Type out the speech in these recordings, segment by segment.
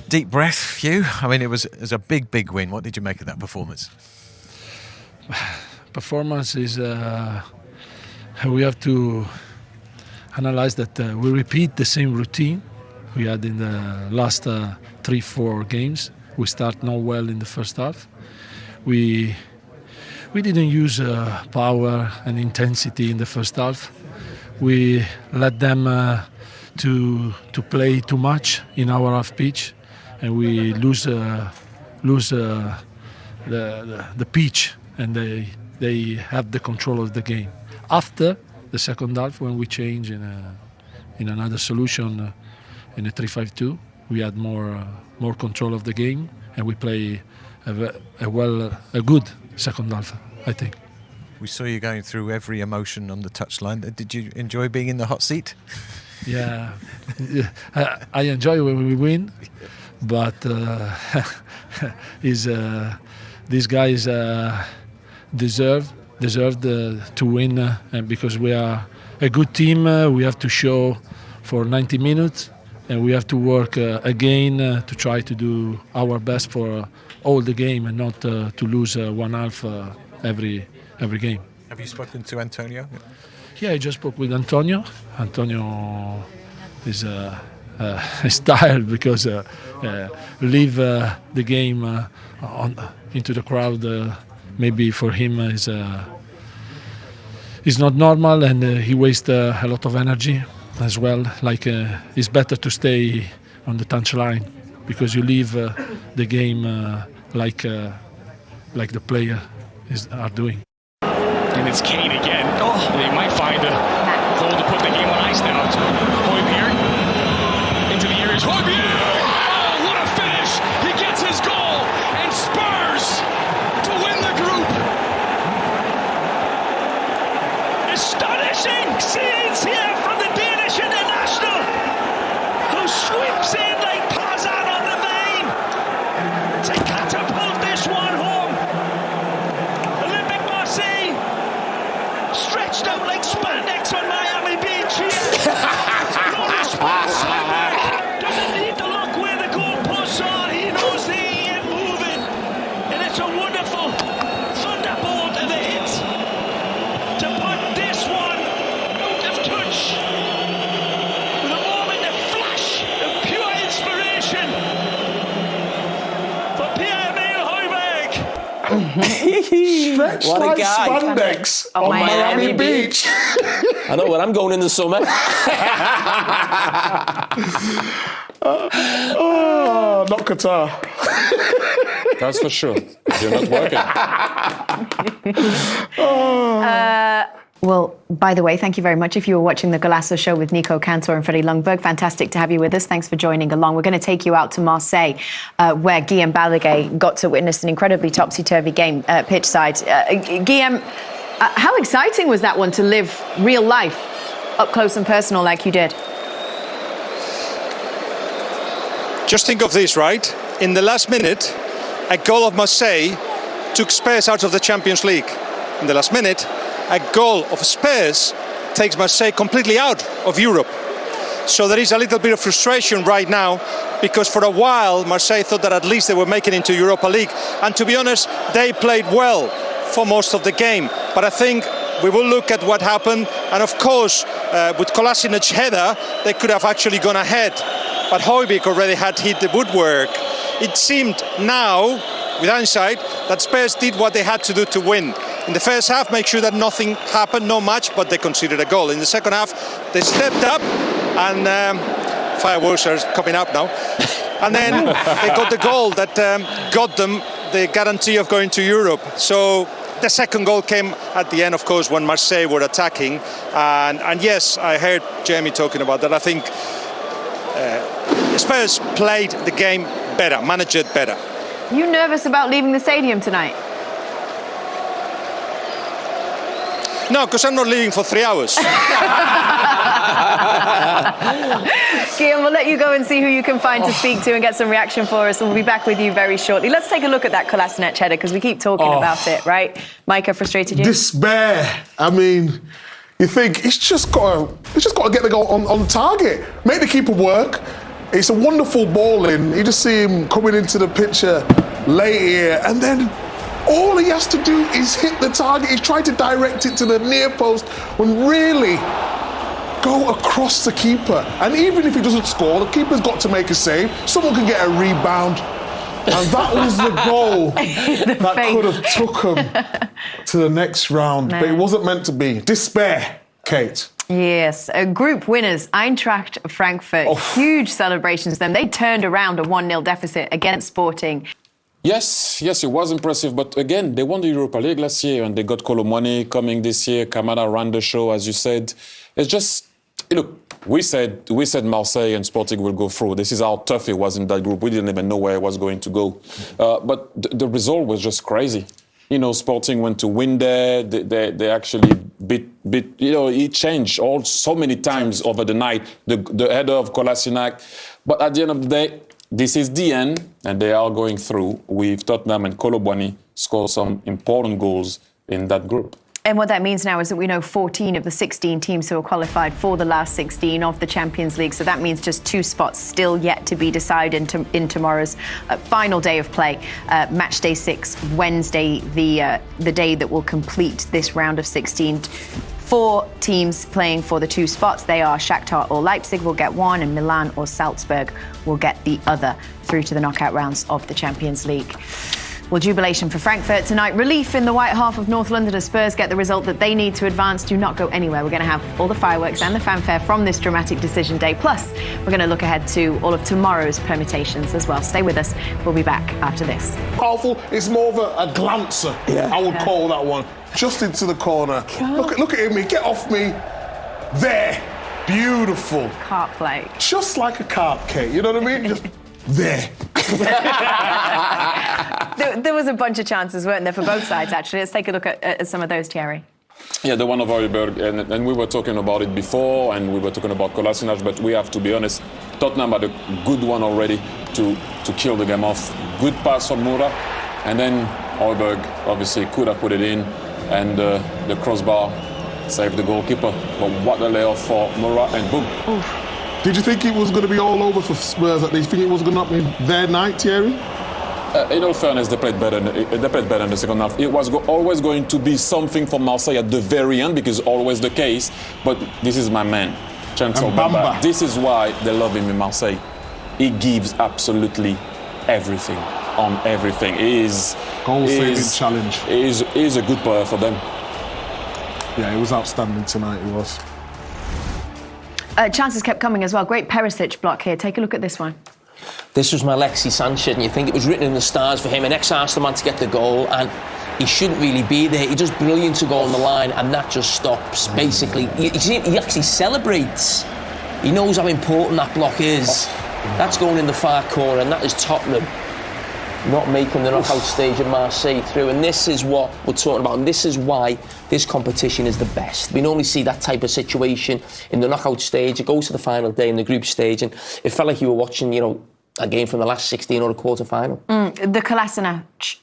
Deep breath, Hugh. I mean, it was a big win. What did you make of that performance? Performance is we have to analyze that we repeat the same routine we had in the last 3-4 games. We start not well in the first half. We didn't use power and intensity in the first half. We let them to play too much in our half pitch, and we lose the pitch, and they have the control of the game. After the second half, when we change in another solution in a 3-5-2, we had more control of the game, and we play a good second half, I think. We saw you going through every emotion on the touchline. Did you enjoy being in the hot seat? Yeah, I enjoy when we win, but these guys deserve to win, and because we are a good team, we have to show for 90 minutes, and we have to work again to try to do our best for all the game and not to lose one half every game. Have you spoken to Antonio? Yeah, I just spoke with Antonio. Antonio is tired because leave the game into the crowd. Maybe for him is not normal, and he wastes a lot of energy as well. Like it's better to stay on the touchline because you leave the game like the player are doing. And it's Kane again. Oh, they might find a goal to put the game on ice now. Hojbjerg into the areas. Hojbjerg! Oh, what a finish! He gets his goal, and Spurs to win the group. Astonishing scenes here from the Danish international, who sweeps in like Tarzan on the vein to catapult this one home. Olympic Marseille stretched out like spandex on Miami Beach here. No response. Doesn't need to look where the goalposts are. He knows they ain't moving. And it's a wonderful thunderbolt of a hit to put this one out of touch. With a moment of flash of pure inspiration for Pierre-Emile Hojbjerg. What a guy. Spandex on Miami Beach. I know where I'm going in the summer. Not Qatar. That's for sure. You're not working. Well, by the way, thank you very much. If you were watching the Golasso show with Nico Cantor and Freddie Lundberg, fantastic to have you with us. Thanks for joining along. We're going to take you out to Marseille, where Guillaume Balaguer got to witness an incredibly topsy-turvy game pitch side. Guillaume, how exciting was that one to live real life up close and personal like you did? Just think of this, right? In the last minute, a goal of Marseille took Spurs out of the Champions League. In the last minute, a goal of Spurs takes Marseille completely out of Europe. So there is a little bit of frustration right now, because for a while Marseille thought that at least they were making it into Europa League. And to be honest, they played well for most of the game. But I think we will look at what happened. And of course, with Kolasinac's header, they could have actually gone ahead. But Hojbjerg already had hit the woodwork. It seemed now, with hindsight, that Spurs did what they had to do to win. In the first half, make sure that nothing happened, no much, but they conceded a goal. In the second half, they stepped up, and fireworks are coming up now. And then they got the goal that got them the guarantee of going to Europe. So the second goal came at the end, of course, when Marseille were attacking. And yes, I heard Jamie talking about that. I think Spurs played the game better, managed it better. You nervous about leaving the stadium tonight? No, because I'm not leaving for 3 hours. Guillaume, we'll let you go and see who you can find to speak to and get some reaction for us, and we'll be back with you very shortly. Let's take a look at that Kolasinac header, because we keep talking about it, right? Micah, frustrated you? Despair. I mean, you think he's just got to get the goal on target, make the keeper work. It's a wonderful ball in. You just see him coming into the picture late here, and then all he has to do is hit the target. He's trying to direct it to the near post when really go across the keeper. And even if he doesn't score, the keeper's got to make a save. Someone can get a rebound. And that was the goal that could have took him to the next round. But it wasn't meant to be. Despair, Kate. Yes, group winners, Eintracht Frankfurt. Huge celebrations then. They turned around a 1-0 deficit against Sporting. Yes, it was impressive. But again, they won the Europa League last year and they got Colomwani coming this year. Kamada ran the show, as you said. It's just, look, we said Marseille and Sporting will go through. This is how tough it was in that group. We didn't even know where it was going to go. But the result was just crazy. You know, Sporting went to win there. They actually beat. You know, it changed so many times over the night. The header of Kolasinac. But at the end of the day, this is the end, and they are going through with Tottenham and Colomwani score some important goals in that group. And what that means now is that we know 14 of the 16 teams who are qualified for the last 16 of the Champions League. So that means just 2 spots still yet to be decided in tomorrow's final day of play. Match day 6, Wednesday, the day that will complete this round of 16. 4 teams playing for the 2 spots. They are Shakhtar or Leipzig will get one, and Milan or Salzburg will get the other through to the knockout rounds of the Champions League. Well, jubilation for Frankfurt tonight. Relief in the white half of North London as Spurs get the result that they need to advance. Do not go anywhere. We're going to have all the fireworks and the fanfare from this dramatic decision day. Plus, we're going to look ahead to all of tomorrow's permutations as well. Stay with us. We'll be back after this. Powerful. It's more of a glancer, I would call that one. Just into the corner. Look at him. Get off me. There. Beautiful. Carp play. Just like a carp, Kate. You know what I mean? Just there. There was a bunch of chances, weren't there, for both sides, actually. Let's take a look at some of those, Thierry. Yeah, the one of Hojbjerg, and we were talking about it before, and we were talking about Kolasinac, but we have to be honest, Tottenham had a good one already to kill the game off. Good pass from Moura, and then Hojbjerg obviously could have put it in, and the crossbar saved the goalkeeper. But what a layoff for Moura, and boom. Oof. Did you think it was going to be all over for Spurs? Did you think it was going to be their night, Thierry? In all fairness, they played better in the second half. It was always going to be something for Marseille at the very end, because always the case. But this is my man, Chancellor Bamba. This is why they love him in Marseille. He gives absolutely everything on everything. He is goal-saving challenge. He is a good player for them. Yeah, it was outstanding tonight. It was. Chances kept coming as well. Great Perisic block here. Take a look at this one. This was my Alexis Sanchez, and you think it was written in the stars for him. An ex-Arsenal man to get the goal, and he shouldn't really be there. He does brilliant to go on the line, and that just stops. Basically, he actually celebrates. He knows how important that block is. That's going in the far corner, and that is Tottenham not making the knockout stage of Marseille through. And this is what we're talking about, and this is why this competition is the best. We normally see that type of situation in the knockout stage. It goes to the final day in the group stage, and it felt like you were watching, you know, a game from the last 16 or a quarter-final. The Kolasinac.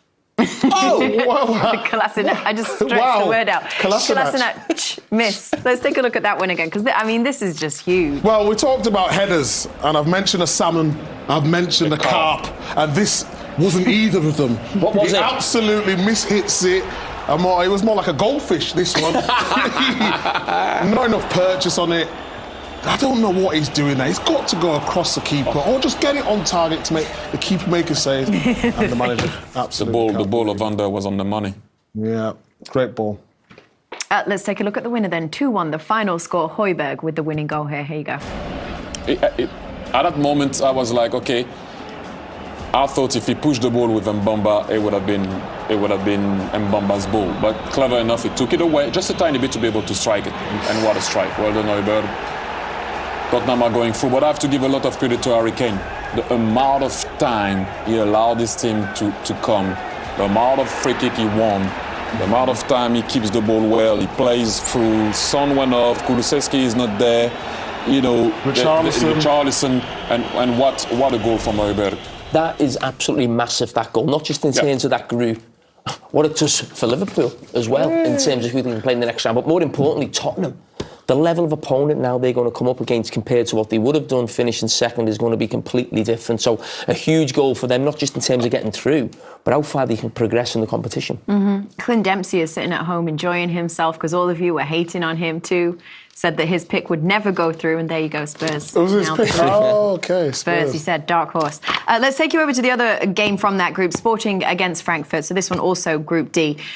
Oh, wow. Kolasinac. I just stretched the word out. Kolasinac miss. Let's take a look at that one again, because, I mean, this is just huge. Well, we talked about headers, and I've mentioned a salmon, I've mentioned a carp, and this wasn't either of them. What was it? He absolutely mishits it. It was more like a goldfish, this one. Not enough purchase on it. I don't know what he's doing there. He's got to go across the keeper or just get it on target to make the keeper make a save. And the manager, absolutely. The ball of Van der was on the money. Yeah, great ball. Let's take a look at the winner then. 2-1, the final score. Hojbjerg with the winning goal here. Here you go. At that moment, I was like, okay, I thought if he pushed the ball with Mbamba, it would have been Mbamba's ball. But clever enough, he took it away just a tiny bit to be able to strike it. And what a strike. Well done, Hojbjerg. Tottenham are going through, but I have to give a lot of credit to Harry Kane. The amount of time he allowed this team to come, the amount of free kick he won, the amount of time he keeps the ball well, he plays through. Son went off, Kulusevski is not there, you know, Richarlison, and what a goal from Hojbjerg. That is absolutely massive, that goal, not just in terms of that group, what it does for Liverpool as well, in terms of who they can play in the next round, but more importantly, Tottenham. the level of opponent now they're going to come up against compared to what they would have done finishing second is going to be completely different. So a huge goal for them, not just in terms of getting through, but how far they can progress in the competition. Clint Dempsey is sitting at home enjoying himself because all of you were hating on him too. Said that his pick would never go through, and there you go, Spurs. It was his pick. Oh, okay. Spurs, he said, dark horse. Let's take you over to the other game from that group, Sporting against Frankfurt. So this one also Group D.